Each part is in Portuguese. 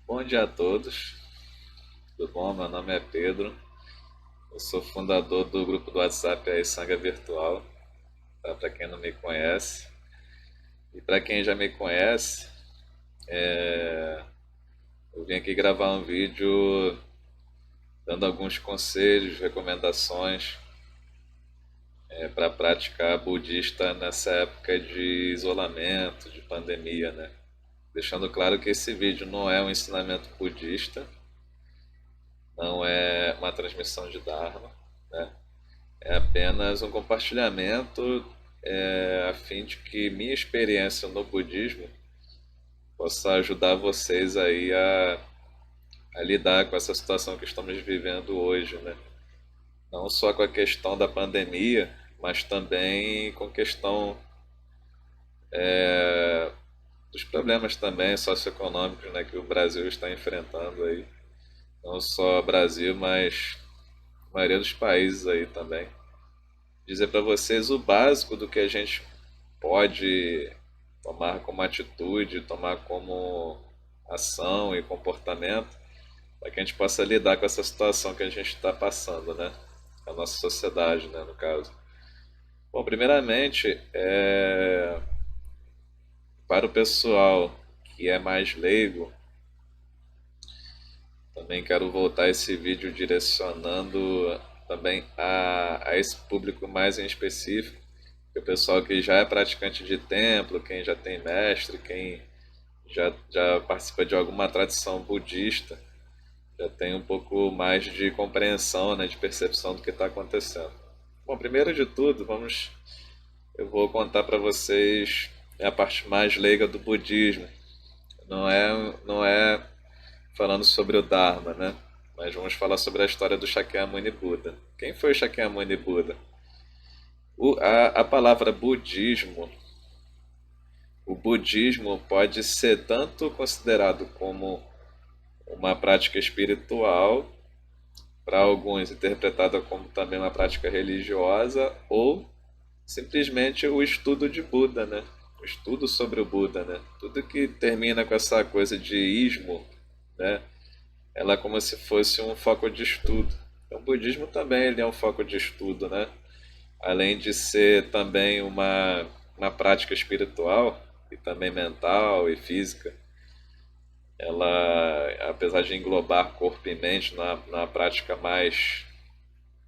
Bom dia a todos, tudo bom? Meu nome é Pedro, eu sou fundador do grupo do WhatsApp aí, Sanga Virtual, tá? Para quem não me conhece. E para quem já me conhece, eu vim aqui gravar um vídeo dando alguns conselhos, recomendações para a prática budista nessa época de isolamento, de pandemia, né? Deixando claro que esse vídeo não é um ensinamento budista, não é uma transmissão de Dharma, né? É apenas um compartilhamento a fim de que minha experiência no budismo possa ajudar vocês aí a lidar com essa situação que estamos vivendo hoje, né? Não só com a questão da pandemia, mas também com a questão dos problemas também socioeconômicos, né, que o Brasil está enfrentando aí. Não só o Brasil, mas a maioria dos países aí também. Dizer para vocês o básico do que a gente pode tomar como atitude, tomar como ação e comportamento, para que a gente possa lidar com essa situação que a gente está passando, né? A nossa sociedade, né, no caso. Bom, primeiramente, para o pessoal que é mais leigo, também quero voltar esse vídeo direcionando também a esse público mais em específico, que é o pessoal que já é praticante de templo, quem já tem mestre, quem já participa de alguma tradição budista, já tem um pouco mais de compreensão, né, de percepção do que está acontecendo. Bom, primeiro de tudo, eu vou contar para vocês a parte mais leiga do budismo. Não é falando sobre o Dharma, né? Mas vamos falar sobre a história do Shakyamuni Buda. Quem foi o Shakyamuni Buda? A palavra budismo, o budismo pode ser tanto considerado como uma prática espiritual, para alguns interpretada como também uma prática religiosa, ou simplesmente o estudo de Buda, né? O estudo sobre o Buda, né? Tudo que termina com essa coisa de ismo, né? Ela é como se fosse um foco de estudo. Então, o budismo também ele é um foco de estudo, né? Além de ser também uma prática espiritual e também mental e física, ela, apesar de englobar corpo e mente na prática mais,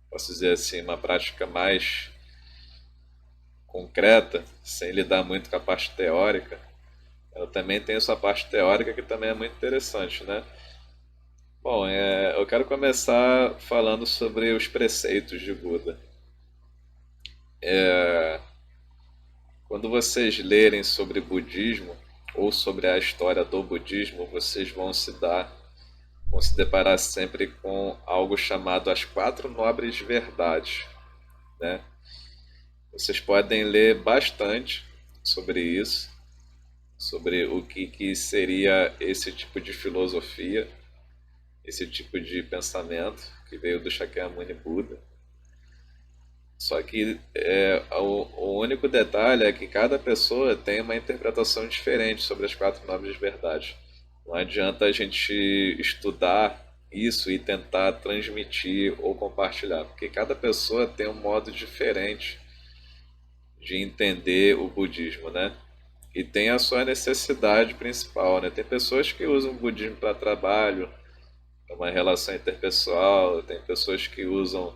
posso dizer assim, uma prática mais concreta, sem lidar muito com a parte teórica, ela também tem a sua parte teórica que também é muito interessante, né? Bom, eu quero começar falando sobre os preceitos de Buda. Quando vocês lerem sobre budismo ou sobre a história do budismo, vocês vão se deparar sempre com algo chamado as quatro nobres verdades, né? Vocês podem ler bastante sobre isso, sobre que seria esse tipo de filosofia, esse tipo de pensamento que veio do Shakyamuni Buda. Só que o único detalhe é que cada pessoa tem uma interpretação diferente sobre as quatro nobres verdades. Não adianta a gente estudar isso e tentar transmitir ou compartilhar, porque cada pessoa tem um modo diferente de entender o budismo, né? E tem a sua necessidade principal, né? Tem pessoas que usam o budismo para trabalho, para uma relação interpessoal, tem pessoas que usam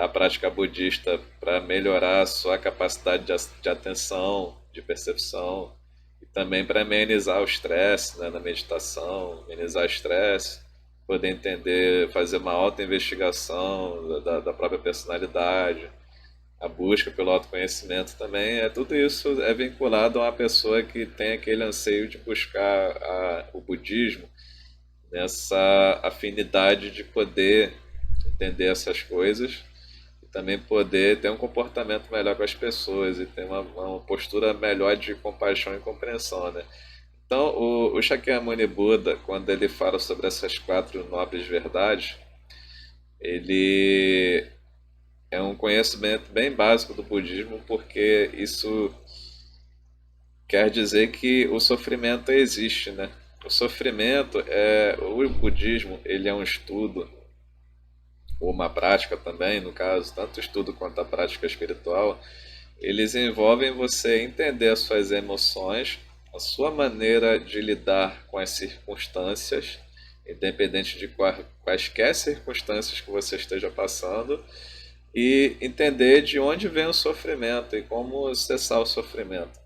a prática budista para melhorar a sua capacidade de atenção, de percepção, e também para amenizar o estresse, né, na meditação, amenizar o estresse, poder entender, fazer uma auto-investigação da própria personalidade, a busca pelo autoconhecimento também, tudo isso é vinculado a uma pessoa que tem aquele anseio de buscar o budismo, nessa afinidade de poder entender essas coisas e também poder ter um comportamento melhor com as pessoas e ter uma postura melhor de compaixão e compreensão, né? Então, o Shakyamuni Buda, quando ele fala sobre essas quatro nobres verdades, ele é um conhecimento bem básico do budismo, porque isso quer dizer que o sofrimento existe, né? O sofrimento o budismo, ele é um estudo ou uma prática também, no caso, tanto o estudo quanto a prática espiritual, eles envolvem você entender as suas emoções, a sua maneira de lidar com as circunstâncias, independente de quaisquer circunstâncias que você esteja passando, e entender de onde vem o sofrimento e como cessar o sofrimento.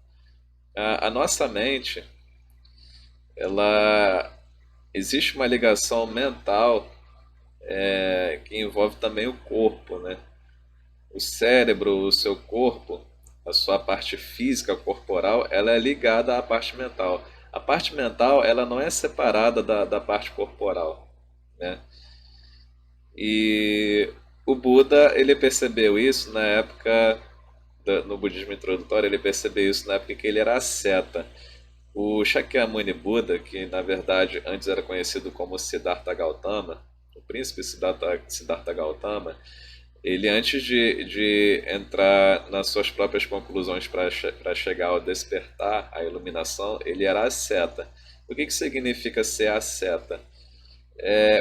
A nossa mente, ela existe uma ligação mental que envolve também o corpo, né? O cérebro, o seu corpo, a sua parte física corporal, ela é ligada à parte mental. A parte mental, ela não é separada da parte corporal, né? E o Buda, ele percebeu isso na época, no budismo introdutório, ele percebeu isso na época que ele era asceta. O Shakyamuni Buda, que na verdade antes era conhecido como Siddhartha Gautama, o príncipe Siddhartha Gautama, ele antes de entrar nas suas próprias conclusões para chegar ao despertar, à iluminação, ele era asceta. O que significa ser asceta?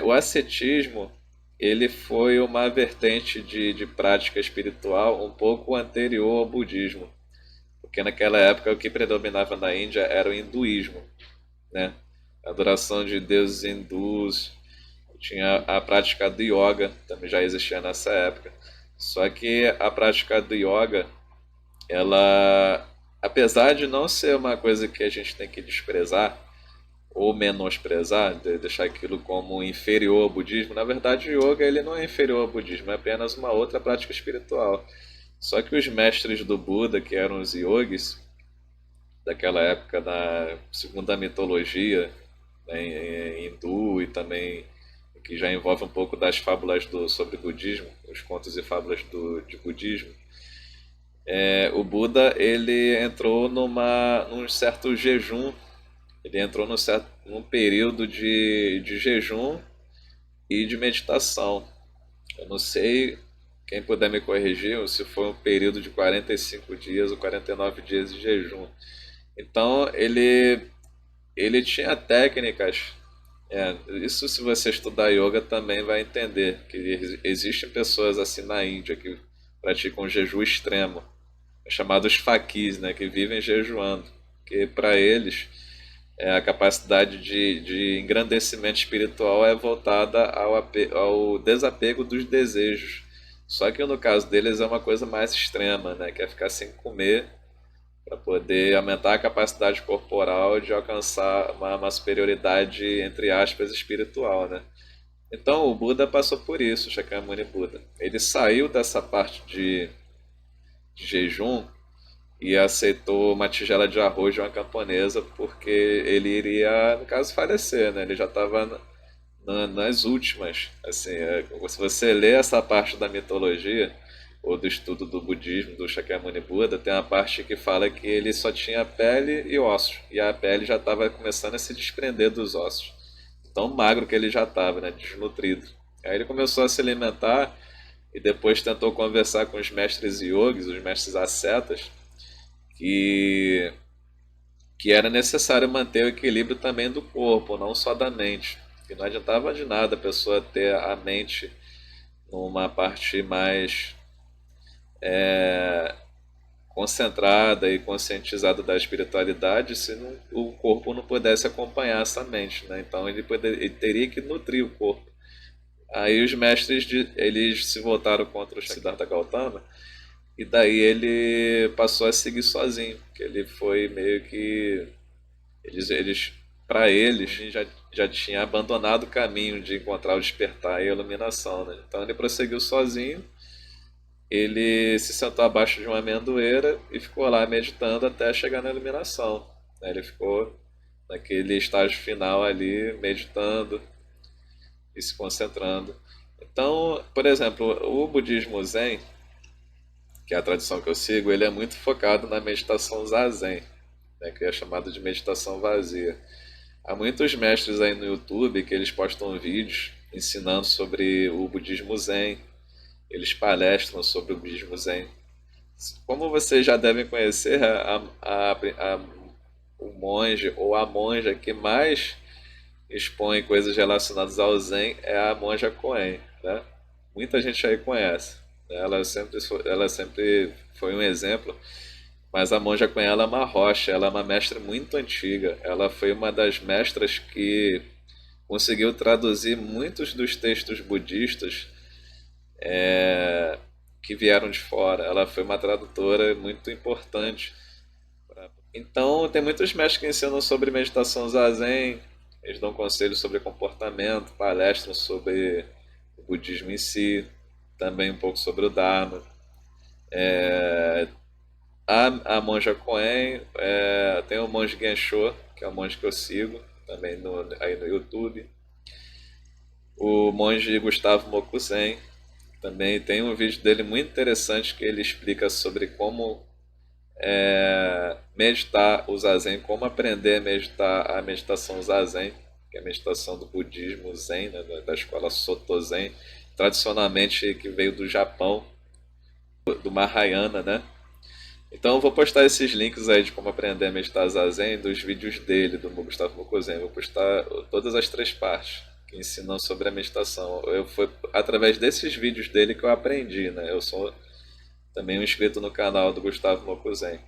O ascetismo ele foi uma vertente de prática espiritual um pouco anterior ao budismo, porque naquela época o que predominava na Índia era o hinduísmo, né? A adoração de deuses hindus, tinha a prática do yoga, também já existia nessa época. Só que a prática do yoga, ela, apesar de não ser uma coisa que a gente tem que desprezar ou menosprezar, deixar aquilo como inferior ao budismo, na verdade o yoga ele não é inferior ao budismo, é apenas uma outra prática espiritual. Só que os mestres do Buda, que eram os yogis, daquela época, segundo a mitologia, né, hindu e também que já envolve um pouco das fábulas sobre budismo, os contos e fábulas de budismo, o Buda ele entrou num certo jejum, ele entrou num período de jejum e de meditação. Eu não sei, quem puder me corrigir, se foi um período de 45 dias ou 49 dias de jejum. Então ele tinha técnicas. Isso se você estudar yoga também vai entender que existem pessoas assim na Índia que praticam jejum extremo, chamados faquis, né, que vivem jejuando, que para eles a capacidade de engrandecimento espiritual é voltada ao desapego dos desejos. Só que no caso deles é uma coisa mais extrema, né, que é ficar sem comer para poder aumentar a capacidade corporal de alcançar uma superioridade, entre aspas, espiritual, né? Então o Buda passou por isso, o Shakyamuni Buda. Ele saiu dessa parte de jejum e aceitou uma tigela de arroz de uma camponesa porque ele iria, no caso, falecer, né? Ele já estava nas últimas. Assim, se você lê essa parte da mitologia ou do estudo do budismo, do Shakyamuni Buda, tem uma parte que fala que ele só tinha pele e ossos, e a pele já estava começando a se desprender dos ossos. Tão magro que ele já estava, né, desnutrido. Aí ele começou a se alimentar e depois tentou conversar com os mestres yogis, os mestres ascetas, que, que era necessário manter o equilíbrio também do corpo, não só da mente. Que não adiantava de nada a pessoa ter a mente numa parte mais concentrada e conscientizada da espiritualidade se o corpo não pudesse acompanhar essa mente, né? Então ele teria que nutrir o corpo. Aí os mestres eles se voltaram contra o Siddhartha Gautama e daí ele passou a seguir sozinho, que ele foi meio que eles para eles já tinha abandonado o caminho de encontrar o despertar e a iluminação, né? Então ele prosseguiu sozinho. Ele se sentou abaixo de uma amendoeira e ficou lá meditando até chegar na iluminação, né? Ele ficou naquele estágio final ali, meditando e se concentrando. Então, por exemplo, o budismo Zen, que é a tradição que eu sigo, ele é muito focado na meditação Zazen, né, que é chamado de meditação vazia. Há muitos mestres aí no YouTube que eles postam vídeos ensinando sobre o budismo Zen, eles palestram sobre o budismo Zen. Como vocês já devem conhecer, o monge ou a monja que mais expõe coisas relacionadas ao Zen é a monja Coen, né? Muita gente aí conhece, né? Ela sempre foi um exemplo, mas a monja Coen ela é uma rocha, ela é uma mestra muito antiga. Ela foi uma das mestras que conseguiu traduzir muitos dos textos budistas que vieram de fora. Ela foi uma tradutora muito importante. Então, tem muitos mestres que ensinam sobre meditação zazen, eles dão conselhos sobre comportamento, palestram sobre o budismo em si, também um pouco sobre o Dharma. A monja Coen, tem o monge Gensho, que é o monge que eu sigo, também aí no YouTube. O monge Gustavo Mokuzen, também tem um vídeo dele muito interessante que ele explica sobre como meditar o zazen, como aprender a meditar a meditação zazen, que é a meditação do budismo zen, né, da escola Soto Zen, tradicionalmente que veio do Japão, do Mahayana, né? Então eu vou postar esses links aí de como aprender a meditar zazen dos vídeos dele, do Gustavo Mokuzen. Vou postar todas as três partes que ensinam sobre a meditação. Foi através desses vídeos dele que eu aprendi, né? Eu sou também um inscrito no canal do Gustavo Mokuzen.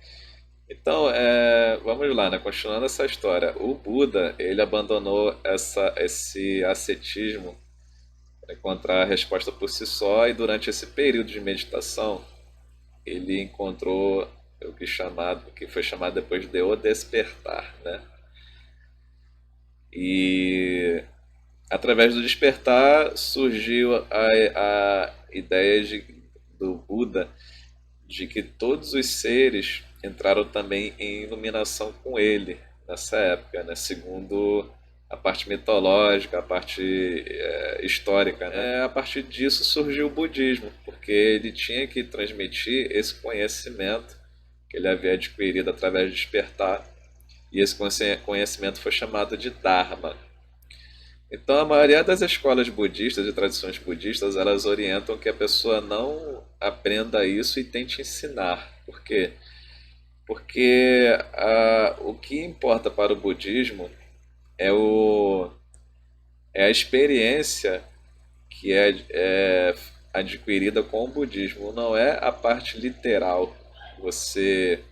Então, vamos lá, né? Continuando essa história. O Buda, ele abandonou esse ascetismo para encontrar a resposta por si só e durante esse período de meditação, ele encontrou o que foi chamado depois de o despertar, né? E através do despertar surgiu a ideia do Buda de que todos os seres entraram também em iluminação com ele nessa época, né? Segundo a parte mitológica, a parte histórica, né? A partir disso surgiu o budismo, porque ele tinha que transmitir esse conhecimento que ele havia adquirido através de despertar, e esse conhecimento foi chamado de Dharma. Então, a maioria das escolas budistas e tradições budistas, elas orientam que a pessoa não aprenda isso e tente ensinar. Por quê? Porque o que importa para o budismo é, é a experiência que é adquirida com o budismo, não é a parte literal. Você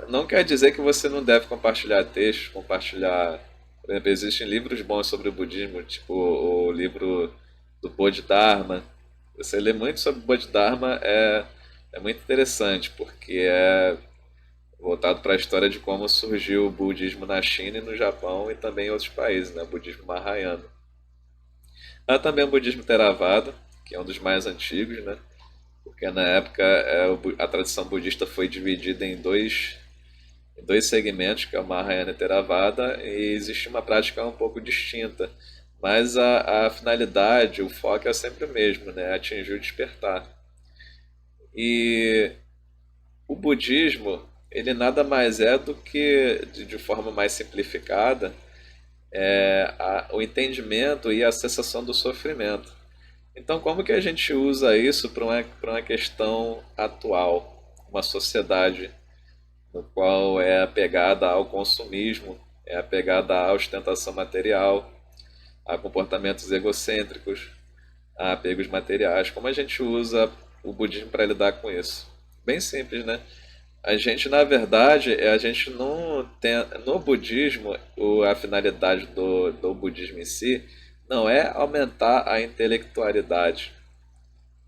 não quer dizer que você não deve compartilhar textos, compartilhar. Por exemplo, existem livros bons sobre o budismo, tipo o livro do Bodhidharma. Você lê muito sobre o Bodhidharma, é muito interessante, porque é voltado para a história de como surgiu o budismo na China e no Japão e também em outros países, né? O budismo Mahayana. Há também o budismo Theravada, que é um dos mais antigos, né? Porque na época a tradição budista foi dividida em dois segmentos, que é o Mahayana e Theravada, e existe uma prática um pouco distinta. Mas a finalidade, o foco é sempre o mesmo, né? Atingir o despertar. E o budismo, ele nada mais é do que, de forma mais simplificada, o entendimento e a cessação do sofrimento. Então, como que a gente usa isso para uma questão atual, uma sociedade no qual é apegada ao consumismo, é apegada à ostentação material, a comportamentos egocêntricos, a apegos materiais? Como a gente usa o budismo para lidar com isso? Bem simples, né? A gente, na verdade, a gente não tem. No budismo, a finalidade do budismo em si não é aumentar a intelectualidade,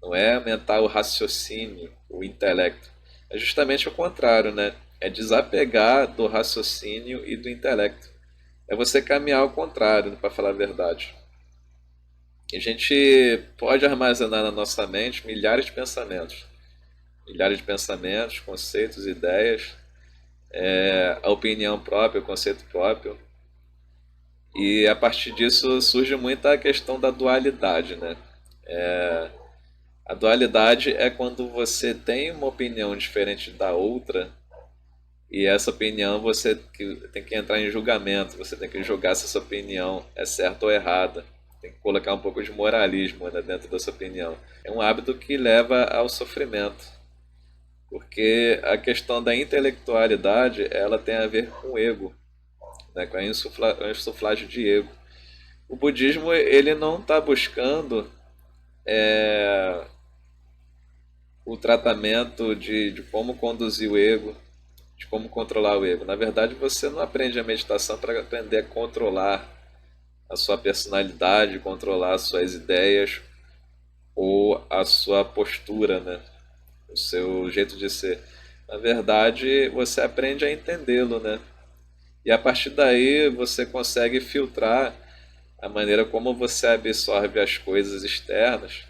não é aumentar o raciocínio, o intelecto. É justamente o contrário, né? É desapegar do raciocínio e do intelecto. É você caminhar ao contrário, para falar a verdade. A gente pode armazenar na nossa mente milhares de pensamentos, conceitos, ideias, a opinião própria, o conceito próprio. E a partir disso surge muito a questão da dualidade, né? A dualidade é quando você tem uma opinião diferente da outra e essa opinião tem que entrar em julgamento, você tem que julgar se essa opinião é certa ou errada. Tem que colocar um pouco de moralismo, né, dentro dessa opinião. É um hábito que leva ao sofrimento, porque a questão da intelectualidade ela tem a ver com o ego. né, com a insuflagem de ego. O budismo ele não está buscando o tratamento de como conduzir o ego, de como controlar o ego. Na verdade, você não aprende a meditação para aprender a controlar a sua personalidade, controlar as suas ideias ou a sua postura, né? O seu jeito de ser. Na verdade, você aprende a entendê-lo, né? E a partir daí você consegue filtrar a maneira como você absorve as coisas externas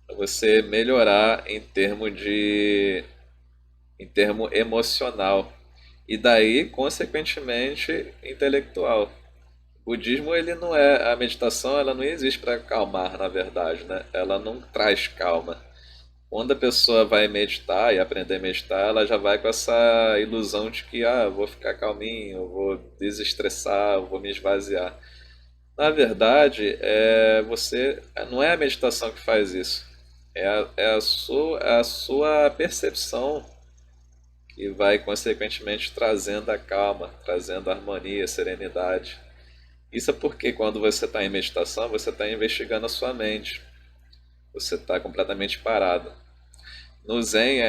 para você melhorar em termo emocional e daí consequentemente intelectual. O budismo ele não é a meditação, ela não existe para acalmar, na verdade, né? Ela não traz calma. Quando a pessoa vai meditar e aprender a meditar, ela já vai com essa ilusão de que eu vou ficar calminho, eu vou desestressar, eu vou me esvaziar. Na verdade, não é a meditação que faz isso. É a sua percepção que vai consequentemente trazendo a calma, trazendo a harmonia, a serenidade. Isso é porque quando você está em meditação, você está investigando a sua mente. Você está completamente parado. No Zen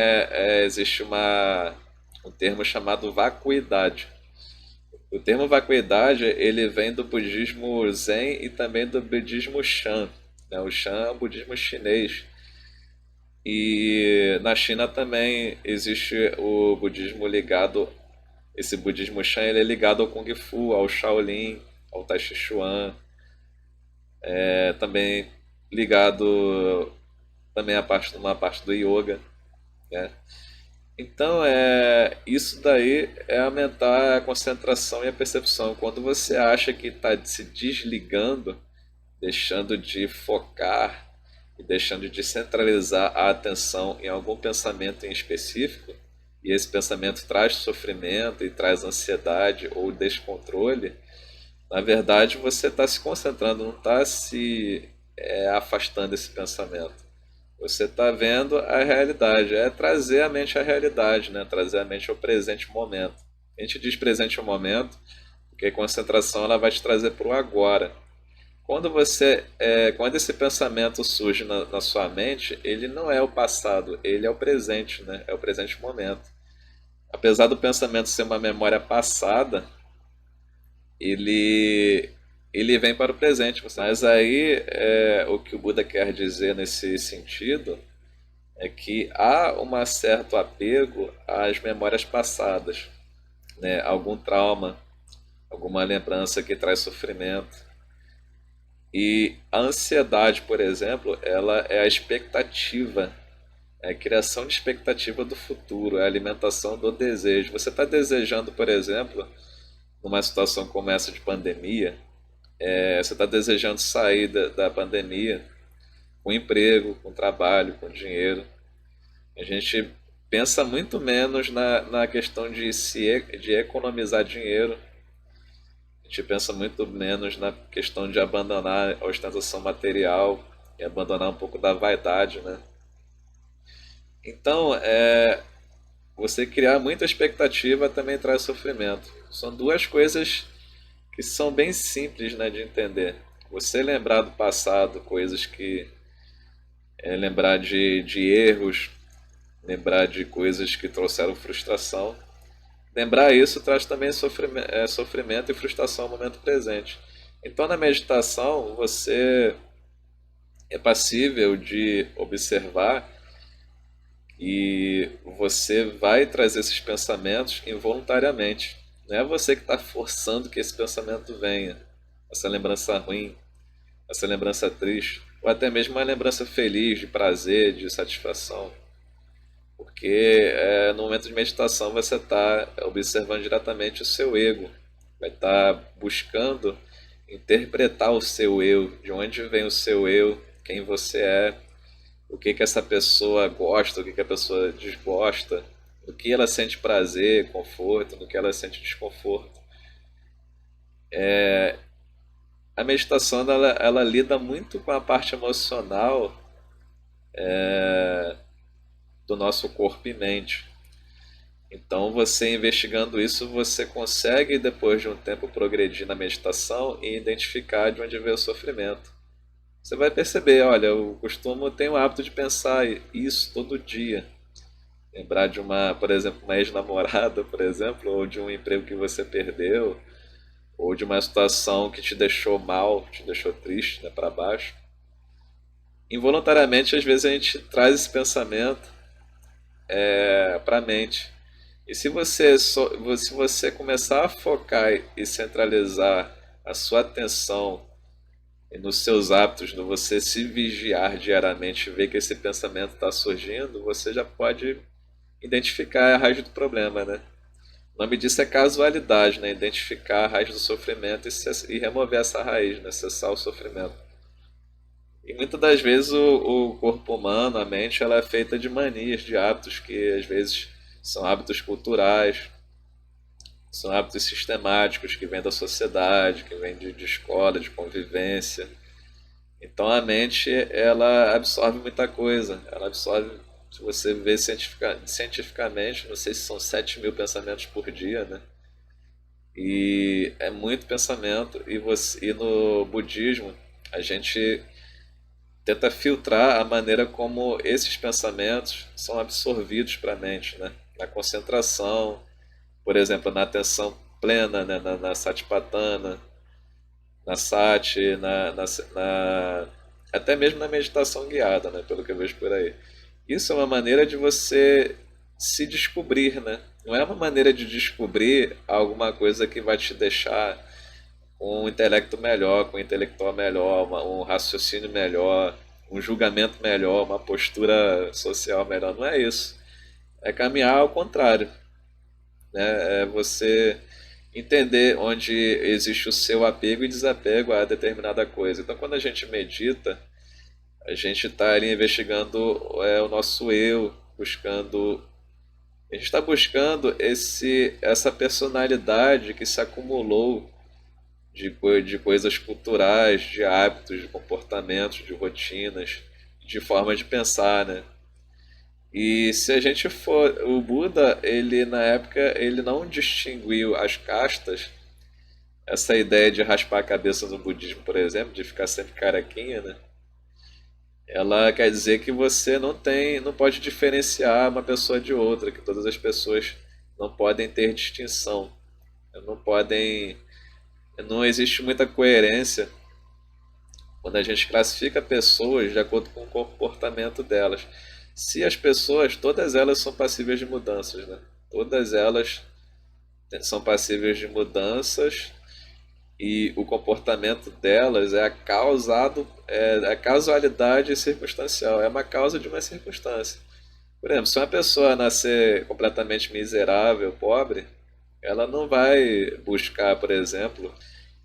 existe um termo chamado vacuidade. O termo vacuidade ele vem do budismo Zen e também do budismo Shan, né? O Shan é um budismo chinês. E na China também existe o budismo ligado, esse budismo Shan ele é ligado ao Kung Fu, ao Shaolin, ao Tai Chi Chuan, também ligado também uma parte do yoga, né? Então, isso daí é aumentar a concentração e a percepção. Quando você acha que está se desligando, deixando de focar e deixando de centralizar a atenção em algum pensamento em específico, e esse pensamento traz sofrimento e traz ansiedade ou descontrole, na verdade você está se concentrando, não está se afastando desse pensamento. Você está vendo a realidade, é trazer a mente à realidade, né? Trazer a mente ao presente momento. A gente diz presente momento, porque a concentração ela vai te trazer para o agora. Quando esse pensamento surge na sua mente, ele não é o passado, ele é o presente, né? É o presente momento. Apesar do pensamento ser uma memória passada, ele ele vem para o presente. Mas aí o que o Buda quer dizer nesse sentido é que há um certo apego às memórias passadas, né? Algum trauma, alguma lembrança que traz sofrimento. E a ansiedade, por exemplo, ela é a expectativa, é a criação de expectativa do futuro, é a alimentação do desejo. Você está desejando, por exemplo, numa situação como essa de pandemia, você está desejando sair da pandemia com emprego, com trabalho, com dinheiro. A gente pensa muito menos na questão de economizar dinheiro. A gente pensa muito menos na questão de abandonar a ostentação material e abandonar um pouco da vaidade, né? Então, você criar muita expectativa também traz sofrimento. São duas coisas que são bem simples, né, de entender. Você lembrar do passado, coisas que... lembrar de erros, lembrar de coisas que trouxeram frustração. Lembrar isso traz também sofrimento e frustração no momento presente. Então, na meditação, você é passível de observar e você vai trazer esses pensamentos involuntariamente. Não é você que está forçando que esse pensamento venha, essa lembrança ruim, essa lembrança triste, ou até mesmo uma lembrança feliz, de prazer, de satisfação. Porque no momento de meditação você está observando diretamente o seu ego, vai estar buscando interpretar o seu eu, de onde vem o seu eu, quem você é, o que essa pessoa gosta, o que a pessoa desgosta, no que ela sente prazer, conforto, no que ela sente desconforto. A meditação ela lida muito com a parte emocional do nosso corpo e mente. Então, você investigando isso, você consegue, depois de um tempo, progredir na meditação e identificar de onde veio o sofrimento. Você vai perceber, olha, eu costumo ter o hábito de pensar isso todo dia. Lembrar de uma, por exemplo, uma ex-namorada, por exemplo, ou de um emprego que você perdeu, ou de uma situação que te deixou mal, te deixou triste, né, para baixo. Involuntariamente, às vezes a gente traz esse pensamento para a mente. E se você começar a focar e centralizar a sua atenção nos seus hábitos, no você se vigiar diariamente e ver que esse pensamento está surgindo, você já pode identificar a raiz do problema, né? O nome disso é casualidade, né? Identificar a raiz do sofrimento e remover essa raiz, né? Cessar o sofrimento. E muitas das vezes o corpo humano, a mente, ela é feita de manias, de hábitos que às vezes são hábitos culturais, são hábitos sistemáticos que vêm da sociedade, que vêm de escola, de convivência. Então a mente, ela absorve muita coisa. Ela absorve, se você vê cientificamente, não sei se são 7.000 pensamentos por dia, né? E é muito pensamento. E no budismo, a gente tenta filtrar a maneira como esses pensamentos são absorvidos para a mente, né? Na concentração, por exemplo, na atenção plena, né? Na satipatthana, na sati, até mesmo na meditação guiada, né? Pelo que eu vejo por aí. Isso é uma maneira de você se descobrir, né? Não é uma maneira de descobrir alguma coisa que vai te deixar com um intelecto melhor, com um intelectual melhor, um raciocínio melhor, um julgamento melhor, uma postura social melhor. Não é isso. É caminhar ao contrário, né? É você entender onde existe o seu apego e desapego a determinada coisa. Então, quando a gente medita, a gente está ali investigando o nosso eu, buscando. A gente está buscando essa personalidade que se acumulou de coisas culturais, de hábitos, de comportamentos, de rotinas, de forma de pensar, né? E se a gente for, o Buda, ele na época, ele não distinguiu as castas, essa ideia de raspar a cabeça no budismo, por exemplo, de ficar sempre carequinha, né? Ela quer dizer que você não pode diferenciar uma pessoa de outra, que todas as pessoas não podem ter distinção, não podem, não existe muita coerência quando a gente classifica pessoas de acordo com o comportamento delas. Se as pessoas, todas elas são passíveis de mudanças, né? Todas elas são passíveis de mudanças e o comportamento delas é a causalidade circunstancial, é uma causa de uma circunstância. Por exemplo, se uma pessoa nascer completamente miserável, pobre, ela não vai buscar, por exemplo,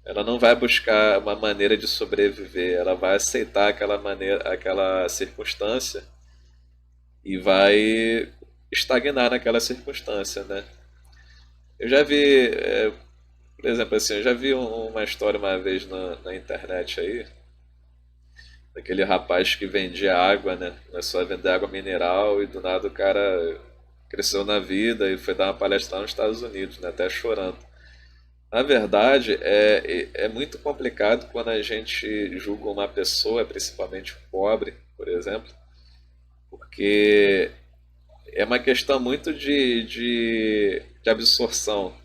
ela não vai buscar uma maneira de sobreviver, ela vai aceitar aquela maneira, aquela circunstância e vai estagnar naquela circunstância, né? Eu já vi, por exemplo, assim, eu já vi uma história uma vez na internet aí, daquele rapaz que vendia água, né? Começou a vender água mineral e do nada o cara cresceu na vida e foi dar uma palestra lá nos Estados Unidos, né? Até chorando. Na verdade, é muito complicado quando a gente julga uma pessoa, principalmente pobre, por exemplo, porque é uma questão muito de absorção,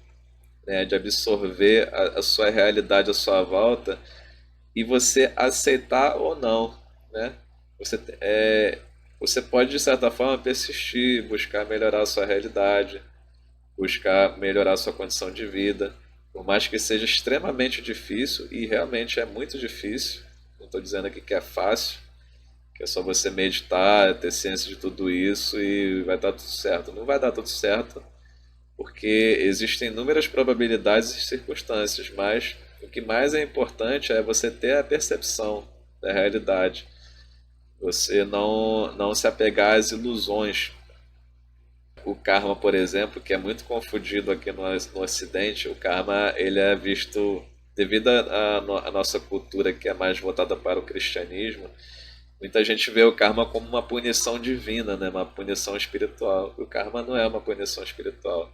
né? De absorver a sua realidade à sua volta e você aceitar ou não, né? Você, você pode, de certa forma, persistir, buscar melhorar a sua realidade, buscar melhorar a sua condição de vida, por mais que seja extremamente difícil, e realmente é muito difícil, não estou dizendo aqui que é fácil, que é só você meditar, ter ciência de tudo isso e vai dar tudo certo. Não vai dar tudo certo, porque existem inúmeras probabilidades e circunstâncias, mas o que mais é importante é você ter a percepção da realidade, você não se apegar às ilusões. O karma, por exemplo, que é muito confundido aqui no Ocidente, o karma ele é visto devido à nossa cultura que é mais voltada para o cristianismo, Muita gente vê o karma como uma punição divina, né? Uma punição espiritual. O karma não é uma punição espiritual.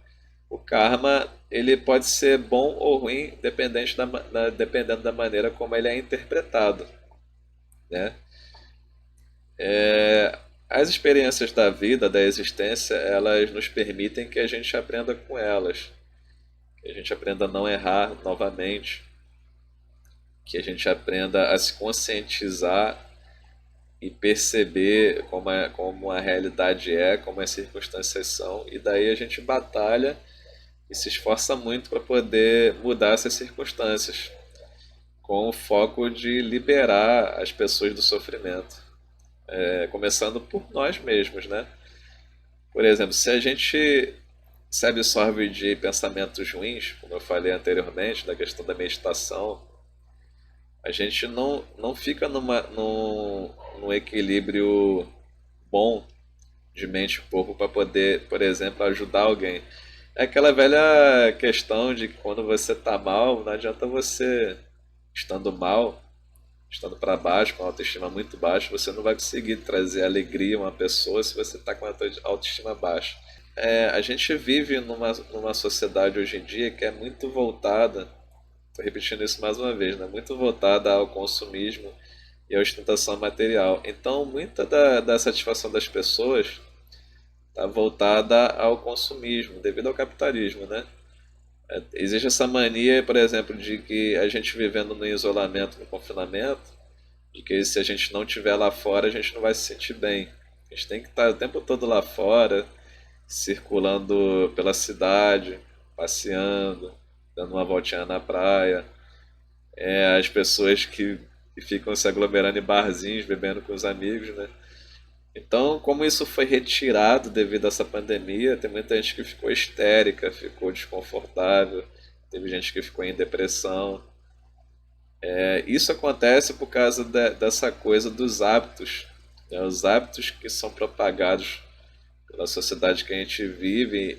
O karma, ele pode ser bom ou ruim, dependendo da maneira como ele é interpretado, né? As experiências da vida, da existência, elas nos permitem que a gente aprenda com elas, que a gente aprenda a não errar novamente, que a gente aprenda a se conscientizar e perceber como a realidade é, como as circunstâncias são, e daí a gente batalha e se esforça muito para poder mudar essas circunstâncias, com o foco de liberar as pessoas do sofrimento, começando por nós mesmos, né? Por exemplo, se a gente se absorve de pensamentos ruins, como eu falei anteriormente, da questão da meditação, a gente não fica num equilíbrio bom de mente e corpo para poder, por exemplo, ajudar alguém. É aquela velha questão de que quando você está mal, não adianta você, estando mal, estando para baixo, com a autoestima muito baixa, você não vai conseguir trazer alegria a uma pessoa se você está com a autoestima baixa. A gente vive numa sociedade hoje em dia que é muito voltada, estou repetindo isso mais uma vez, né? Muito voltada ao consumismo e à ostentação material. Então, muita da satisfação das pessoas está voltada ao consumismo, devido ao capitalismo, né? Existe essa mania, por exemplo, de que a gente vivendo no isolamento, no confinamento, de que se a gente não estiver lá fora, a gente não vai se sentir bem. A gente tem que estar o tempo todo lá fora, circulando pela cidade, passeando, dando uma voltinha na praia. As pessoas que ficam se aglomerando em barzinhos, bebendo com os amigos, né? Então, como isso foi retirado devido a essa pandemia, tem muita gente que ficou histérica, ficou desconfortável, teve gente que ficou em depressão. Isso acontece por causa dessa coisa dos hábitos, né? Os hábitos que são propagados pela sociedade que a gente vive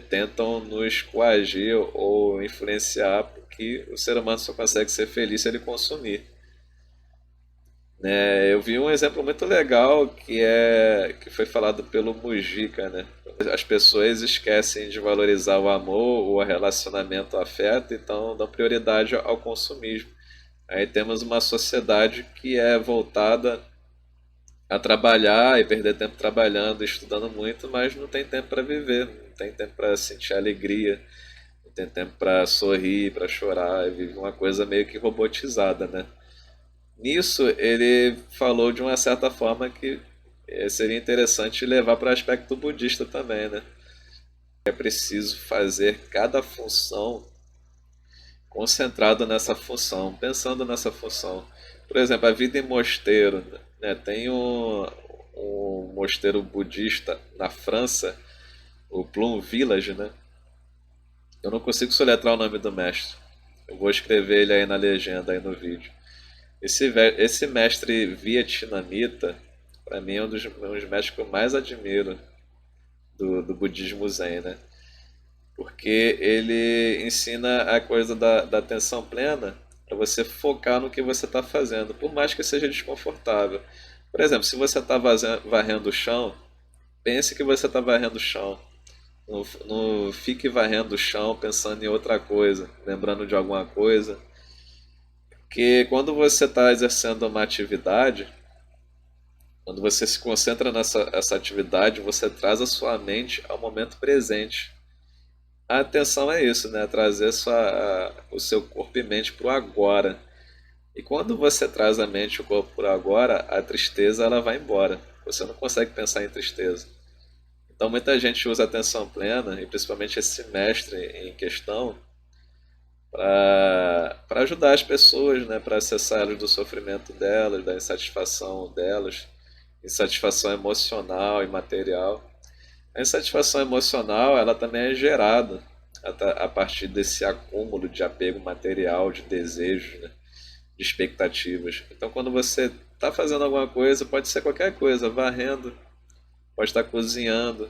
tentam nos coagir ou influenciar, porque o ser humano só consegue ser feliz se ele consumir. Eu vi um exemplo muito legal que foi falado pelo Mujica, né? As pessoas esquecem de valorizar o amor, o relacionamento, o afeto, então dão prioridade ao consumismo. Aí temos uma sociedade que é voltada a trabalhar e perder tempo trabalhando, estudando muito, mas não tem tempo para viver, não tem tempo para sentir alegria, não tem tempo para sorrir, para chorar, e vive uma coisa meio que robotizada, né? Nisso, ele falou de uma certa forma que seria interessante levar para o aspecto budista também, né? É preciso fazer cada função concentrada nessa função, pensando nessa função. Por exemplo, a vida em mosteiro, né? Tem um mosteiro budista na França, o Plum Village, né? Eu não consigo soletrar o nome do mestre. Eu vou escrever ele aí na legenda, aí no vídeo. Esse mestre vietnamita, para mim, é um dos mestres que eu mais admiro do budismo zen, né? Porque ele ensina a coisa da atenção plena para você focar no que você está fazendo, por mais que seja desconfortável. Por exemplo, se você está varrendo o chão, pense que você está varrendo o chão. Não fique varrendo o chão pensando em outra coisa, lembrando de alguma coisa. Porque quando você está exercendo uma atividade, quando você se concentra nessa essa atividade, você traz a sua mente ao momento presente. A atenção é isso, né? Trazer o seu corpo e mente para o agora. E quando você traz a mente e o corpo para o agora, a tristeza ela vai embora. Você não consegue pensar em tristeza. Então muita gente usa a atenção plena, e principalmente esse mestre em questão, para ajudar as pessoas, né? Para acessar elas do sofrimento delas, da insatisfação delas, insatisfação emocional e material. A insatisfação emocional, ela também é gerada a partir desse acúmulo de apego material, de desejos, né? De expectativas. Então, quando você está fazendo alguma coisa, pode ser qualquer coisa, varrendo, pode estar cozinhando,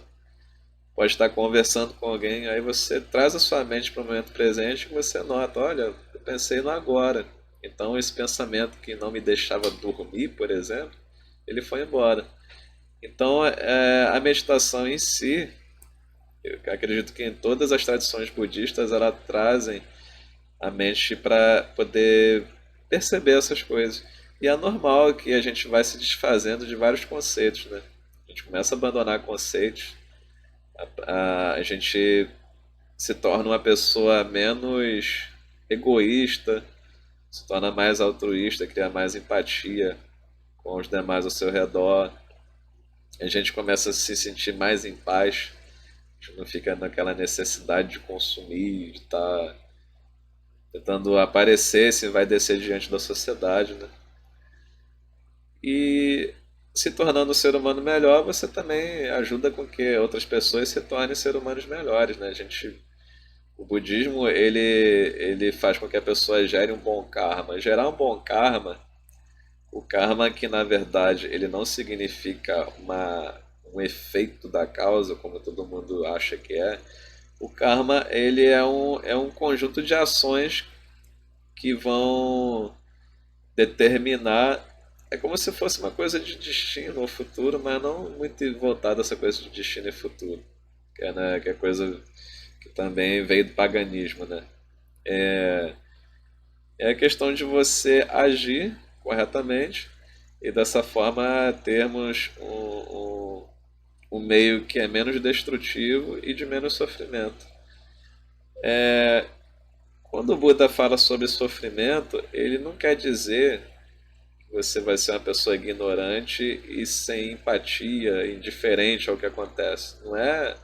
pode estar conversando com alguém, aí você traz a sua mente para o momento presente e você nota, olha, eu pensei no agora. Então, esse pensamento que não me deixava dormir, por exemplo, ele foi embora. Então, a meditação em si, eu acredito que em todas as tradições budistas elas trazem a mente para poder perceber essas coisas. E é normal que a gente vai se desfazendo de vários conceitos, né? A gente começa a abandonar conceitos, a gente se torna uma pessoa menos egoísta, se torna mais altruísta, cria mais empatia com os demais ao seu redor. A gente começa a se sentir mais em paz, a gente não fica naquela necessidade de consumir, de estar tentando aparecer se vai descer diante da sociedade, né? E se tornando um ser humano melhor, você também ajuda com que outras pessoas se tornem seres humanos melhores, né? O budismo ele faz com que a pessoa gere um bom karma. Gerar um bom karma, o karma que na verdade ele não significa um efeito da causa, como todo mundo acha que é. O karma ele é um conjunto de ações que vão determinar. É como se fosse uma coisa de destino ou futuro, mas não muito voltada a essa coisa de destino e futuro. Que é, né, que é coisa que também veio do paganismo, né? É a questão de você agir corretamente e dessa forma termos um meio que é menos destrutivo e de menos sofrimento. Quando o Buda fala sobre sofrimento, ele não quer dizer que você vai ser uma pessoa ignorante e sem empatia, indiferente ao que acontece. Não é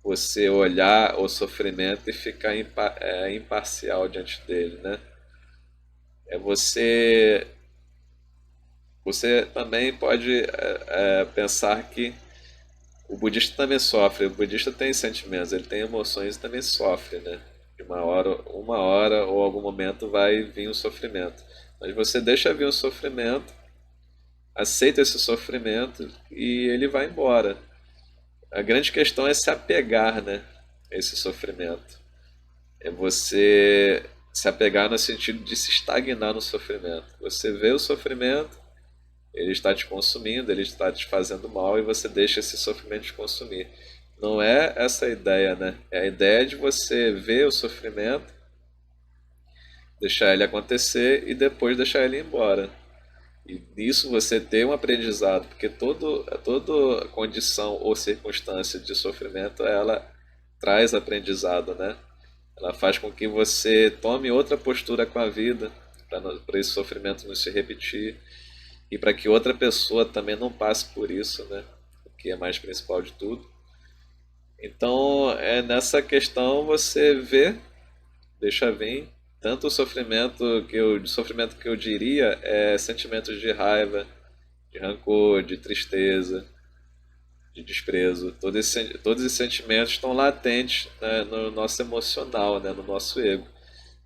você olhar o sofrimento e ficar imparcial diante dele, né? É você também pode pensar que o budista também sofre. O budista tem sentimentos, ele tem emoções e também sofre, né? De uma hora ou algum momento vai vir o sofrimento. Mas você deixa vir o sofrimento, aceita esse sofrimento e ele vai embora. A grande questão é se apegar, né, a esse sofrimento. É você se apegar no sentido de se estagnar no sofrimento. Você vê o sofrimento, ele está te consumindo, ele está te fazendo mal e você deixa esse sofrimento te consumir. Não é essa a ideia, né? É a ideia de você ver o sofrimento, deixar ele acontecer e depois deixar ele ir embora. E nisso você tem um aprendizado, porque toda condição ou circunstância de sofrimento, ela traz aprendizado, né? Ela faz com que você tome outra postura com a vida, para esse sofrimento não se repetir e para que outra pessoa também não passe por isso, né? O que é mais principal de tudo. Então, nessa questão você vê, deixa vir, tanto o sofrimento que eu diria é sentimentos de raiva, de rancor, de tristeza, de desprezo. Todos esses sentimentos estão latentes, né, no nosso emocional, né, no nosso ego.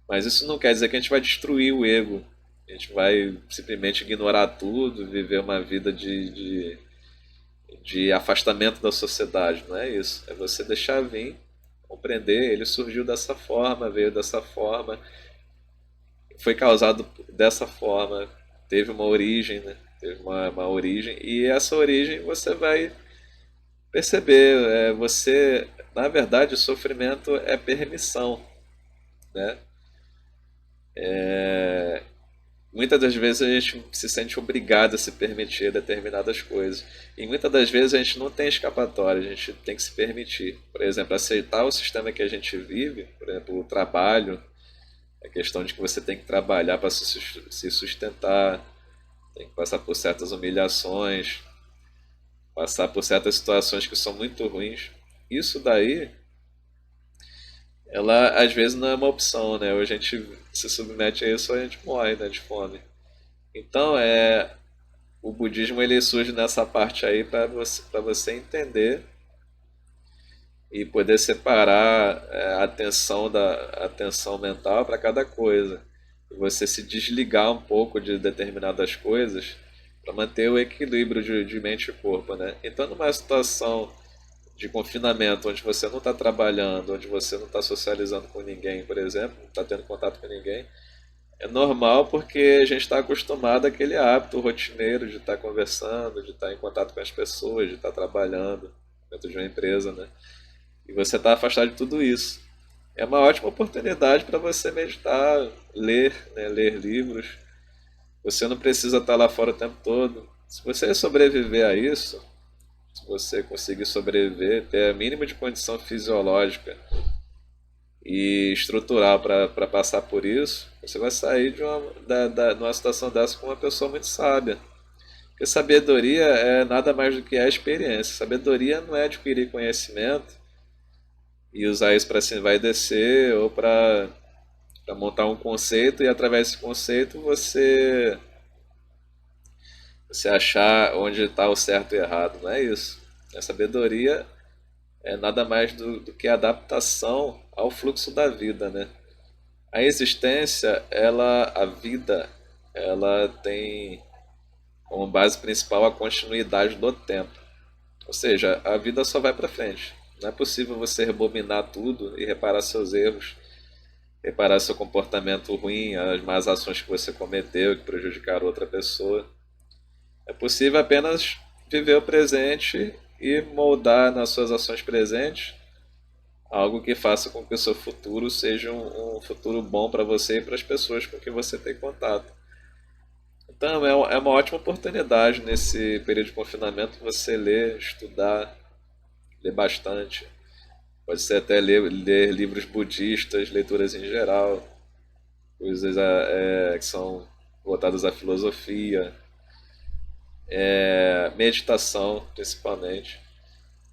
Mas isso não quer dizer que a gente vai destruir o ego. A gente vai simplesmente ignorar tudo, viver uma vida de afastamento da sociedade. Não é isso. É você deixar vir, compreender. Ele surgiu dessa forma, veio dessa forma, foi causado dessa forma, teve uma origem, né? Teve uma origem. E essa origem você vai perceber. Na verdade, o sofrimento é permissão, né? Muitas das vezes a gente se sente obrigado a se permitir determinadas coisas. E muitas das vezes a gente não tem escapatória, a gente tem que se permitir. Por exemplo, aceitar o sistema que a gente vive, por exemplo, o trabalho, a questão de que você tem que trabalhar para se sustentar, tem que passar por certas humilhações, passar por certas situações que são muito ruins. Isso daí, ela às vezes não é uma opção, né? Ou a gente se submete a isso ou a gente morre, né, de fome. Então, o budismo ele surge nessa parte aí para você entender e poder separar a atenção da a atenção mental para cada coisa. E você se desligar um pouco de determinadas coisas para manter o equilíbrio de mente e corpo, né? Então, numa situação de confinamento, onde você não está trabalhando, onde você não está socializando com ninguém, por exemplo, não está tendo contato com ninguém, É normal porque a gente está acostumado àquele hábito rotineiro de estar conversando, de estar em contato com as pessoas, de estar trabalhando dentro de uma empresa, né? E você está afastado de tudo isso. É uma ótima oportunidade para você meditar, ler, né? Ler livros. Você não precisa estar lá fora o tempo todo. Se você sobreviver a isso, se você conseguir sobreviver, ter a mínima de condição fisiológica e estrutural para passar por isso, você vai sair de uma situação dessa com uma pessoa muito sábia. Porque sabedoria é nada mais do que a experiência. Sabedoria não é adquirir conhecimento e usar isso para se vai descer ou para montar um conceito e através desse conceito você achar onde está o certo e errado. Não é isso. A sabedoria é nada mais do que adaptação ao fluxo da vida, né? A existência, a vida, ela tem como base principal a continuidade do tempo. Ou seja, a vida só vai para frente. Não é possível você rebobinar tudo e reparar seus erros, reparar seu comportamento ruim, as más ações que você cometeu que prejudicaram outra pessoa. É possível apenas viver o presente e moldar nas suas ações presentes algo que faça com que o seu futuro seja um futuro bom para você e para as pessoas com quem você tem contato. Então é uma ótima oportunidade nesse período de confinamento você ler, estudar, ler bastante. Pode ser até ler livros budistas, leituras em geral, coisas que são voltadas à filosofia, meditação principalmente.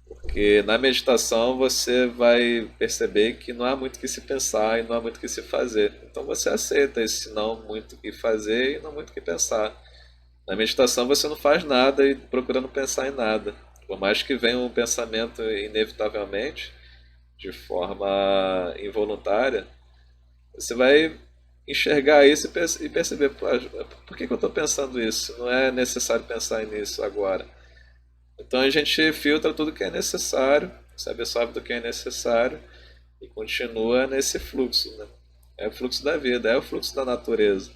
Porque na meditação você vai perceber que não há muito o que se pensar e não há muito o que se fazer. Então você aceita esse não muito o que fazer e não muito o que pensar. Na meditação você não faz nada e procura não pensar em nada. Por mais que venha um pensamento inevitavelmente, de forma involuntária, você vai enxergar isso e perceber, por que eu estou pensando isso? Não é necessário pensar nisso agora. Então a gente filtra tudo que é necessário, se absorve do que é necessário e continua nesse fluxo, né? É o fluxo da vida, é o fluxo da natureza.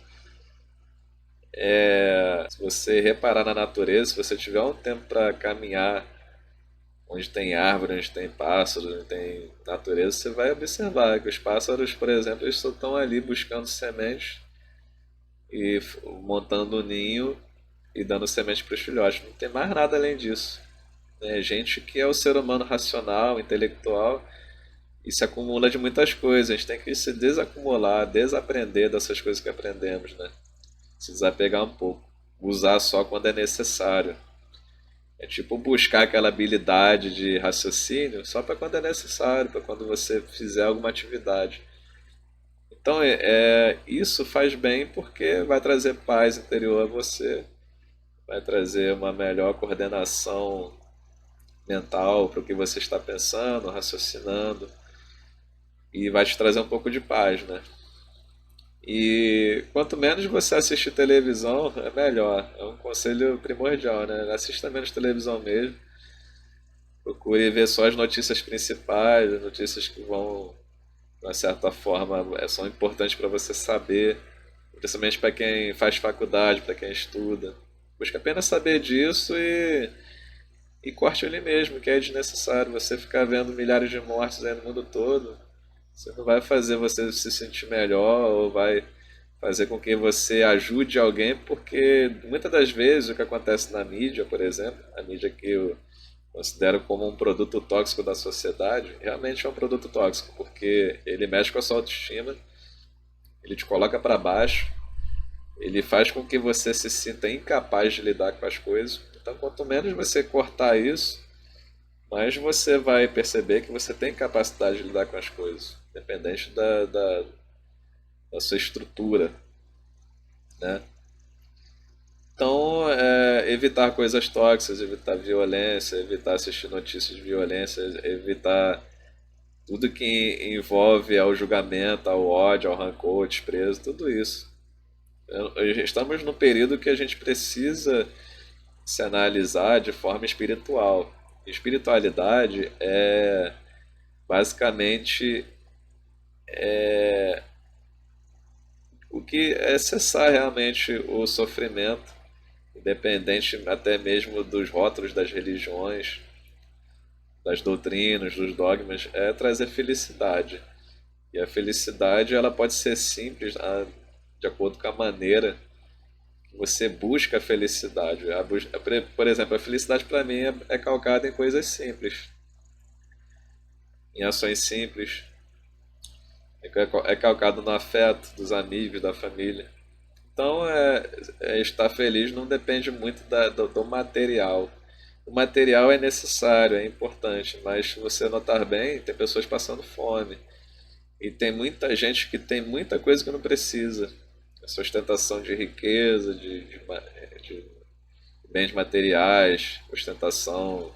Se você reparar na natureza, se você tiver um tempo para caminhar onde tem árvore, onde tem pássaro, onde tem natureza, você vai observar que os pássaros, por exemplo, eles só estão ali buscando sementes e montando o ninho e dando semente para os filhotes. Não tem mais nada além disso. É gente que é o ser humano racional, intelectual e se acumula de muitas coisas. A gente tem que se desacumular, desaprender dessas coisas que aprendemos, né? Se desapegar um pouco. Usar só quando é necessário. É tipo buscar aquela habilidade de raciocínio só para quando é necessário, para quando você fizer alguma atividade. Então, isso faz bem porque vai trazer paz interior a você, vai trazer uma melhor coordenação mental para o que você está pensando, raciocinando, e vai te trazer um pouco de paz, né? E quanto menos você assistir televisão, é melhor. É um conselho primordial, né? Assista menos televisão mesmo. Procure ver só as notícias principais, as notícias que vão, de uma certa forma, são importantes para você saber, principalmente para quem faz faculdade, para quem estuda. Busca apenas saber disso e corte ali mesmo, que é desnecessário. Você ficar vendo milhares de mortes aí no mundo todo, você não vai fazer você se sentir melhor ou vai fazer com que você ajude alguém, porque muitas das vezes o que acontece na mídia, por exemplo, a mídia que eu considero como um produto tóxico da sociedade, realmente é um produto tóxico, porque ele mexe com a sua autoestima, ele te coloca para baixo, ele faz com que você se sinta incapaz de lidar com as coisas. Então, quanto menos você cortar isso, mais você vai perceber que você tem capacidade de lidar com as coisas, independente da sua estrutura, né? Então, evitar coisas tóxicas, evitar violência, evitar assistir notícias de violência, evitar tudo que envolve ao julgamento, ao ódio, ao rancor, ao desprezo, tudo isso. Estamos num período que a gente precisa se analisar de forma espiritual. Espiritualidade é basicamente o que é cessar realmente o sofrimento, independente até mesmo dos rótulos das religiões, das doutrinas, dos dogmas, é trazer felicidade. E a felicidade ela pode ser simples, de acordo com a maneira que você busca a felicidade. Por exemplo, a felicidade para mim é calcada em coisas simples, em ações simples, é calcado no afeto dos amigos, da família. Então, estar feliz não depende muito do material. O material é necessário, é importante, mas se você notar bem, tem pessoas passando fome. E tem muita gente que tem muita coisa que não precisa. Essa ostentação de riqueza, de bens materiais, ostentação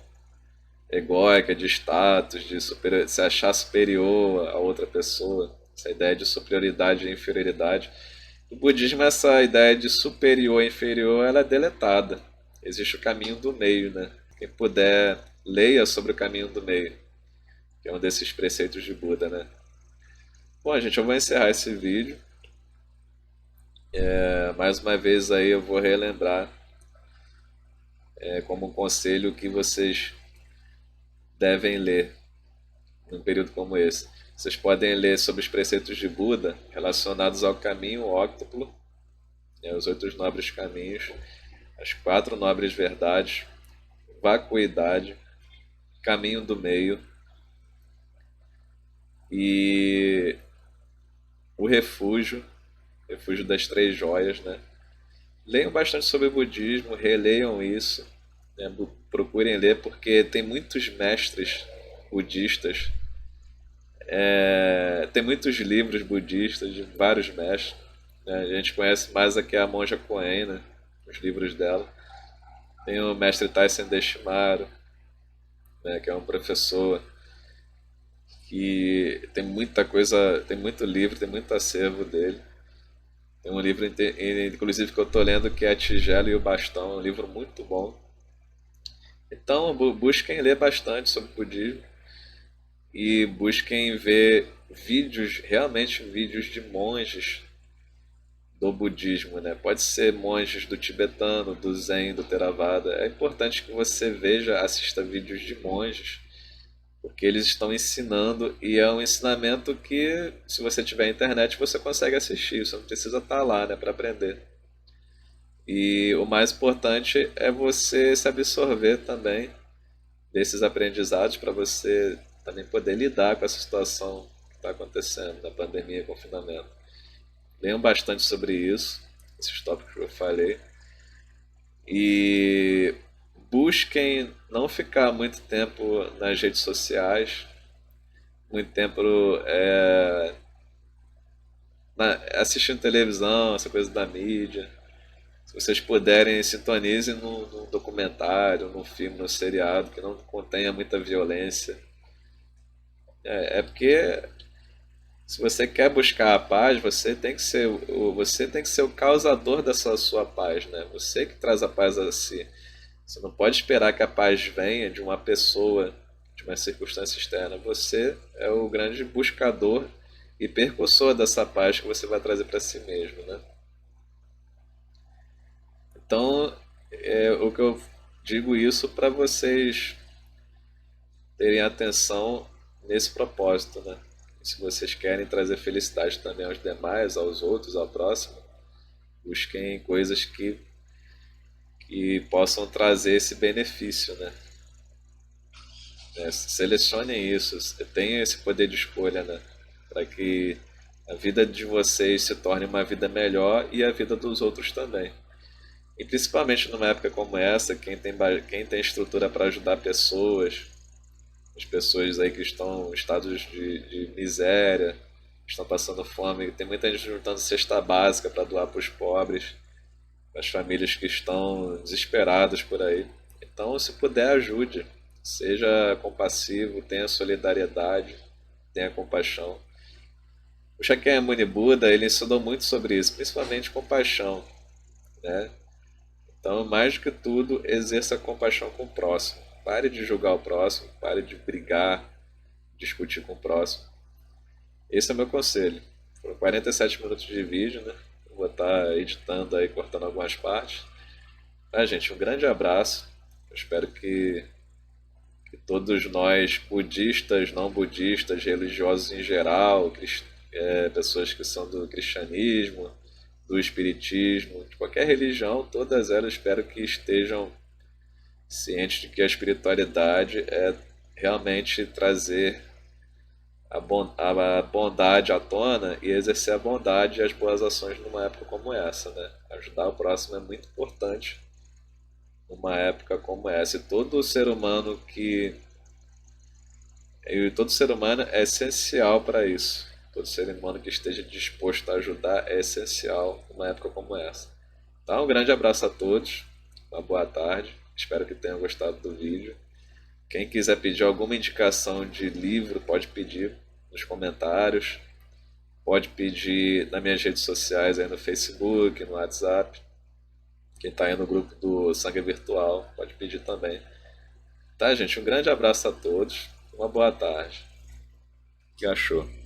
egóica, de status, de se achar superior a outra pessoa, essa ideia de superioridade e inferioridade. No budismo, essa ideia de superior e inferior ela é deletada. Existe o caminho do meio, né? Quem puder, leia sobre o caminho do meio, que é um desses preceitos de Buda, né? Bom, gente, eu vou encerrar esse vídeo. Mais uma vez aí eu vou relembrar, como um conselho que vocês devem ler num período como esse. Vocês podem ler sobre os preceitos de Buda relacionados ao caminho óctuplo, os 8 nobres caminhos, as 4 nobres verdades, vacuidade, caminho do meio e o refúgio, refúgio das 3 joias, né? Leiam bastante sobre o budismo, releiam isso, né? Procurem ler porque tem muitos mestres budistas, tem muitos livros budistas de vários mestres, né? A gente conhece mais aqui a Monja Coen, né? Os livros dela. Tem o mestre Taisen Deshimaru, né? Que é um professor que tem muita coisa, tem muito livro, tem muito acervo dele. Tem um livro, inclusive, que eu estou lendo que é A Tigela e o Bastão, é um livro muito bom. Então, busquem ler bastante sobre budismo e busquem ver vídeos, realmente vídeos de monges do budismo, né? Pode ser monges do tibetano, do zen, do theravada. É importante que você veja, assista vídeos de monges, porque eles estão ensinando e é um ensinamento que, se você tiver internet, você consegue assistir. Você não precisa estar lá, né, para aprender. E o mais importante é você se absorver também desses aprendizados para você também poder lidar com essa situação que está acontecendo, da pandemia e confinamento. Leiam bastante sobre isso, esses tópicos que eu falei. E busquem não ficar muito tempo nas redes sociais, muito tempo assistindo televisão, essa coisa da mídia. Se vocês puderem, sintonizem num documentário, num filme, num seriado que não contenha muita violência. É porque se você quer buscar a paz, você tem que ser o causador dessa sua paz, né? Você que traz a paz a si. Você não pode esperar que a paz venha de uma pessoa, de uma circunstância externa. Você é o grande buscador e percussor dessa paz que você vai trazer para si mesmo, né? Então, o que eu digo isso para vocês terem atenção nesse propósito, né? Se vocês querem trazer felicidade também aos demais, aos outros, ao próximo, busquem coisas que possam trazer esse benefício, né? Selecionem isso, tenham esse poder de escolha, né? Para que a vida de vocês se torne uma vida melhor e a vida dos outros também. E principalmente numa época como essa, quem tem estrutura para ajudar pessoas, as pessoas aí que estão em estados de miséria, estão passando fome, tem muita gente juntando cesta básica para doar para os pobres, para as famílias que estão desesperadas por aí. Então, se puder, ajude. Seja compassivo, tenha solidariedade, tenha compaixão. O Shakyamuni Buda, ele ensinou muito sobre isso, principalmente compaixão, né? Então, mais do que tudo, exerça compaixão com o próximo. Pare de julgar o próximo, pare de brigar, discutir com o próximo. Esse é o meu conselho. Foram 47 minutos de vídeo, né? vou estar editando aí, cortando algumas partes. Gente, um grande abraço. Eu espero que todos nós, budistas, não budistas, religiosos em geral, pessoas que são do cristianismo, do espiritismo, de qualquer religião, todas elas espero que estejam cientes de que a espiritualidade é realmente trazer a bondade à tona e exercer a bondade e as boas ações numa época como essa, né? Ajudar o próximo é muito importante numa época como essa. E todo ser humano é essencial para isso. Todo ser humano que esteja disposto a ajudar é essencial numa época como essa. Então, um grande abraço a todos, uma boa tarde, espero que tenham gostado do vídeo. Quem quiser pedir alguma indicação de livro, pode pedir nos comentários, pode pedir nas minhas redes sociais, aí no Facebook, no WhatsApp. Quem está aí no grupo do Sangue Virtual, pode pedir também. Tá, gente? Um grande abraço a todos, uma boa tarde. Gachou.